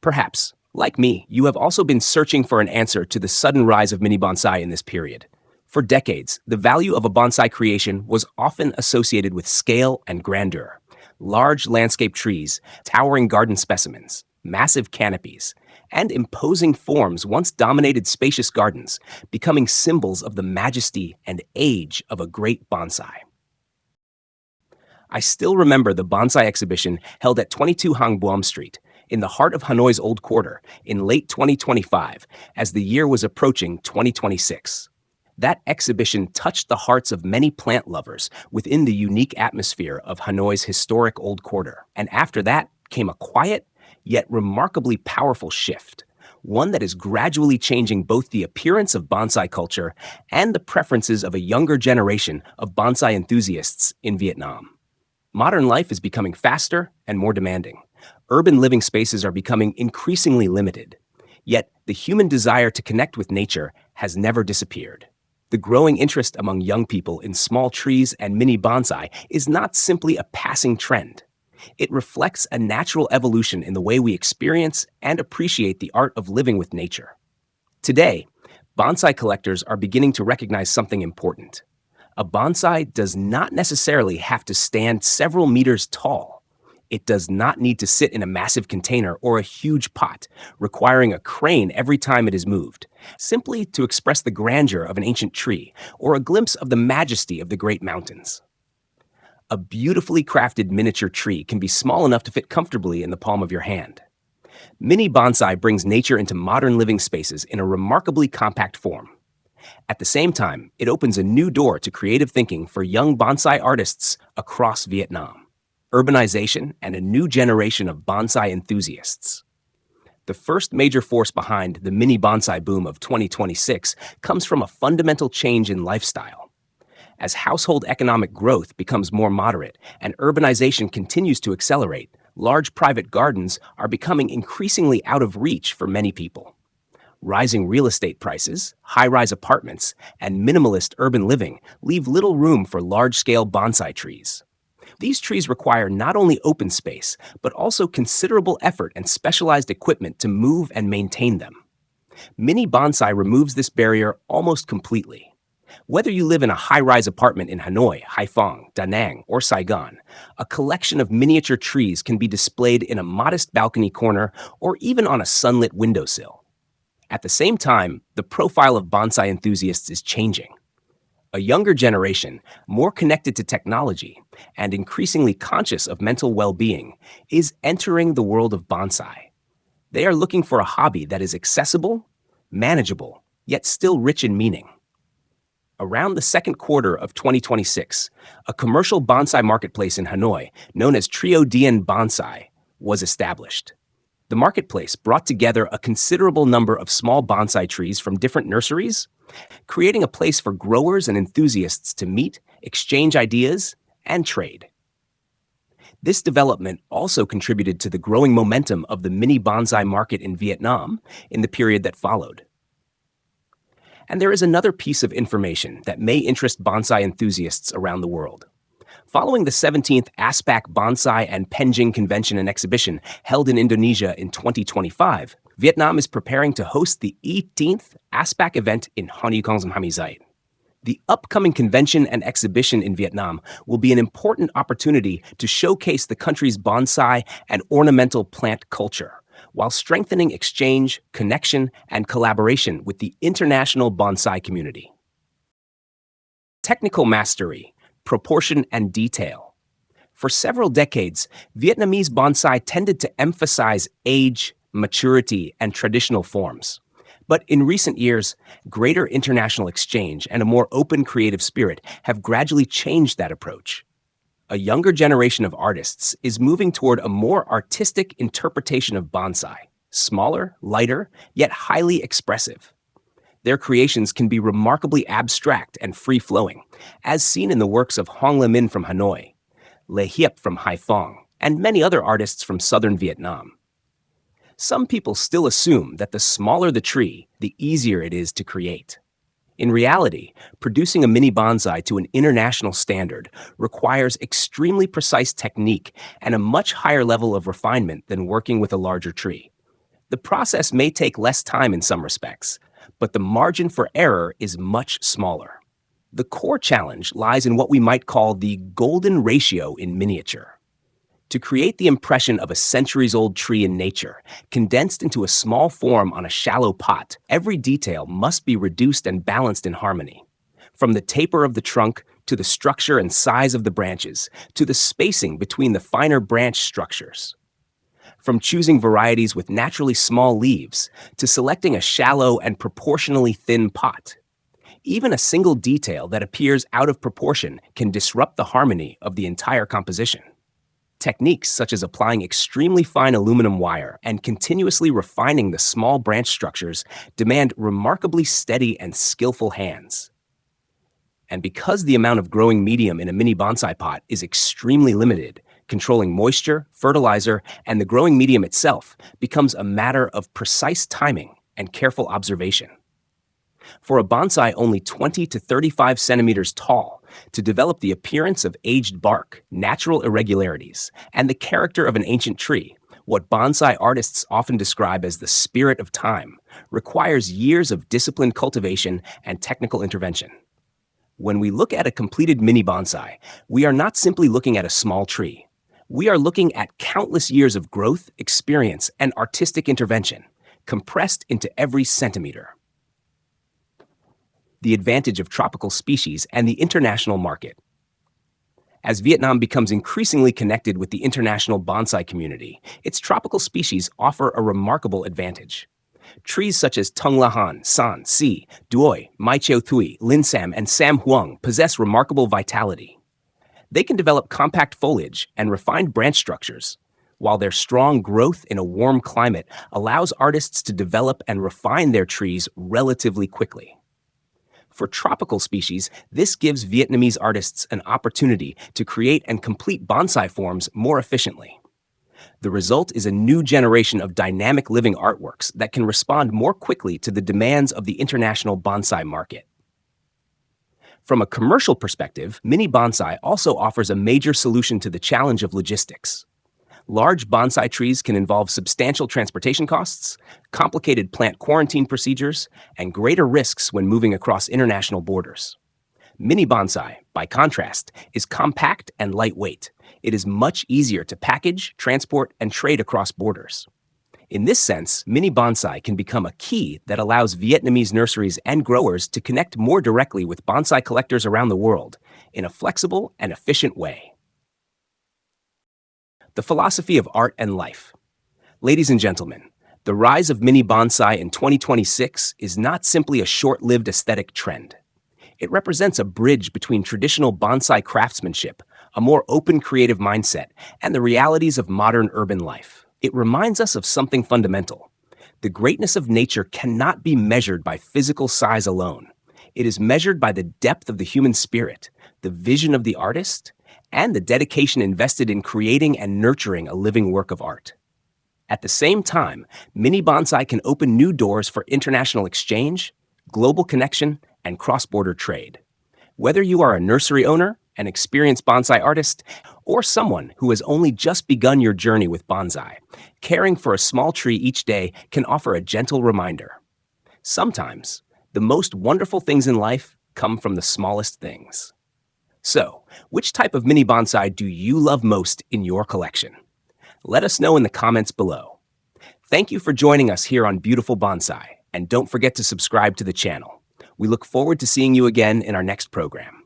Perhaps, like me, you have also been searching for an answer to the sudden rise of mini bonsai in this period. For decades, the value of a bonsai creation was often associated with scale and grandeur. Large landscape trees, towering garden specimens, massive canopies, and imposing forms once dominated spacious gardens, becoming symbols of the majesty and age of a great bonsai. I still remember the bonsai exhibition held at 22 Hang Buom Street, in the heart of Hanoi's Old Quarter, in late 2025, as the year was approaching 2026. That exhibition touched the hearts of many plant lovers within the unique atmosphere of Hanoi's historic Old Quarter. And after that came a quiet, yet remarkably powerful shift, one that is gradually changing both the appearance of bonsai culture and the preferences of a younger generation of bonsai enthusiasts in Vietnam. Modern life is becoming faster and more demanding. Urban living spaces are becoming increasingly limited. Yet, the human desire to connect with nature has never disappeared. The growing interest among young people in small trees and mini bonsai is not simply a passing trend. It reflects a natural evolution in the way we experience and appreciate the art of living with nature. Today, bonsai collectors are beginning to recognize something important. A bonsai does not necessarily have to stand several meters tall. It does not need to sit in a massive container or a huge pot, requiring a crane every time it is moved, simply to express the grandeur of an ancient tree or a glimpse of the majesty of the great mountains. A beautifully crafted miniature tree can be small enough to fit comfortably in the palm of your hand. Mini bonsai brings nature into modern living spaces in a remarkably compact form. At the same time, it opens a new door to creative thinking for young bonsai artists across Vietnam, urbanization, and a new generation of bonsai enthusiasts. The first major force behind the mini bonsai boom of 2026 comes from a fundamental change in lifestyle. As household economic growth becomes more moderate and urbanization continues to accelerate, large private gardens are becoming increasingly out of reach for many people. Rising real estate prices, high-rise apartments, and minimalist urban living leave little room for large-scale bonsai trees. These trees require not only open space, but also considerable effort and specialized equipment to move and maintain them. Mini bonsai removes this barrier almost completely. Whether you live in a high-rise apartment in Hanoi, Haiphong, Da Nang, or Saigon, a collection of miniature trees can be displayed in a modest balcony corner or even on a sunlit windowsill. At the same time, the profile of bonsai enthusiasts is changing. A younger generation, more connected to technology and increasingly conscious of mental well-being, is entering the world of bonsai. They are looking for a hobby that is accessible, manageable, yet still rich in meaning. Around the second quarter of 2026, a commercial bonsai marketplace in Hanoi, known as Trio Dien Bonsai, was established. The marketplace brought together a considerable number of small bonsai trees from different nurseries, creating a place for growers and enthusiasts to meet, exchange ideas, and trade. This development also contributed to the growing momentum of the mini bonsai market in Vietnam in the period that followed. And there is another piece of information that may interest bonsai enthusiasts around the world. Following the 17th ASPAC Bonsai and Penjing Convention and Exhibition held in Indonesia in 2025, Vietnam is preparing to host the 18th ASPAC event in Honeycomb. The upcoming convention and exhibition in Vietnam will be an important opportunity to showcase the country's bonsai and ornamental plant culture, while strengthening exchange, connection, and collaboration with the international bonsai community. Technical mastery, proportion, and detail. For several decades, Vietnamese bonsai tended to emphasize age, maturity, and traditional forms. But in recent years, greater international exchange and a more open creative spirit have gradually changed that approach. A younger generation of artists is moving toward a more artistic interpretation of bonsai, smaller, lighter, yet highly expressive. Their creations can be remarkably abstract and free-flowing, as seen in the works of Hong Le Min from Hanoi, Le Hiep from Haiphong, and many other artists from southern Vietnam. Some people still assume that the smaller the tree, the easier it is to create. In reality, producing a mini bonsai to an international standard requires extremely precise technique and a much higher level of refinement than working with a larger tree. The process may take less time in some respects, but the margin for error is much smaller. The core challenge lies in what we might call the golden ratio in miniature. To create the impression of a centuries-old tree in nature, condensed into a small form on a shallow pot, every detail must be reduced and balanced in harmony. From the taper of the trunk, to the structure and size of the branches, to the spacing between the finer branch structures. From choosing varieties with naturally small leaves, to selecting a shallow and proportionally thin pot. Even a single detail that appears out of proportion can disrupt the harmony of the entire composition. Techniques such as applying extremely fine aluminum wire and continuously refining the small branch structures demand remarkably steady and skillful hands. And because the amount of growing medium in a mini bonsai pot is extremely limited, controlling moisture, fertilizer, and the growing medium itself becomes a matter of precise timing and careful observation. For a bonsai only 20 to 35 centimeters tall, to develop the appearance of aged bark, natural irregularities, and the character of an ancient tree, what bonsai artists often describe as the spirit of time, requires years of disciplined cultivation and technical intervention. When we look at a completed mini bonsai, we are not simply looking at a small tree. We are looking at countless years of growth, experience, and artistic intervention, compressed into every centimeter. The advantage of tropical species and the international market. As Vietnam becomes increasingly connected with the international bonsai community, its tropical species offer a remarkable advantage. Trees such as Tung Lahan, San, Si, Duoi, Mai Cheo Thui, Lin Sam, and Sam Huang possess remarkable vitality. They can develop compact foliage and refined branch structures, while their strong growth in a warm climate allows artists to develop and refine their trees relatively quickly. For tropical species, this gives Vietnamese artists an opportunity to create and complete bonsai forms more efficiently. The result is a new generation of dynamic living artworks that can respond more quickly to the demands of the international bonsai market. From a commercial perspective, mini bonsai also offers a major solution to the challenge of logistics. Large bonsai trees can involve substantial transportation costs, complicated plant quarantine procedures, and greater risks when moving across international borders. Mini bonsai, by contrast, is compact and lightweight. It is much easier to package, transport, and trade across borders. In this sense, mini bonsai can become a key that allows Vietnamese nurseries and growers to connect more directly with bonsai collectors around the world in a flexible and efficient way. The philosophy of art and life. Ladies and gentlemen, the rise of mini bonsai in 2026 is not simply a short-lived aesthetic trend. It represents a bridge between traditional bonsai craftsmanship, a more open creative mindset, and the realities of modern urban life. It reminds us of something fundamental. The greatness of nature cannot be measured by physical size alone. It is measured by the depth of the human spirit, the vision of the artist, and the dedication invested in creating and nurturing a living work of art. At the same time, mini bonsai can open new doors for international exchange, global connection, and cross-border trade. Whether you are a nursery owner, an experienced bonsai artist, or someone who has only just begun your journey with bonsai, caring for a small tree each day can offer a gentle reminder. Sometimes, the most wonderful things in life come from the smallest things. So, which type of mini bonsai do you love most in your collection? Let us know in the comments below. Thank you for joining us here on Beautiful Bonsai, and don't forget to subscribe to the channel. We look forward to seeing you again in our next program.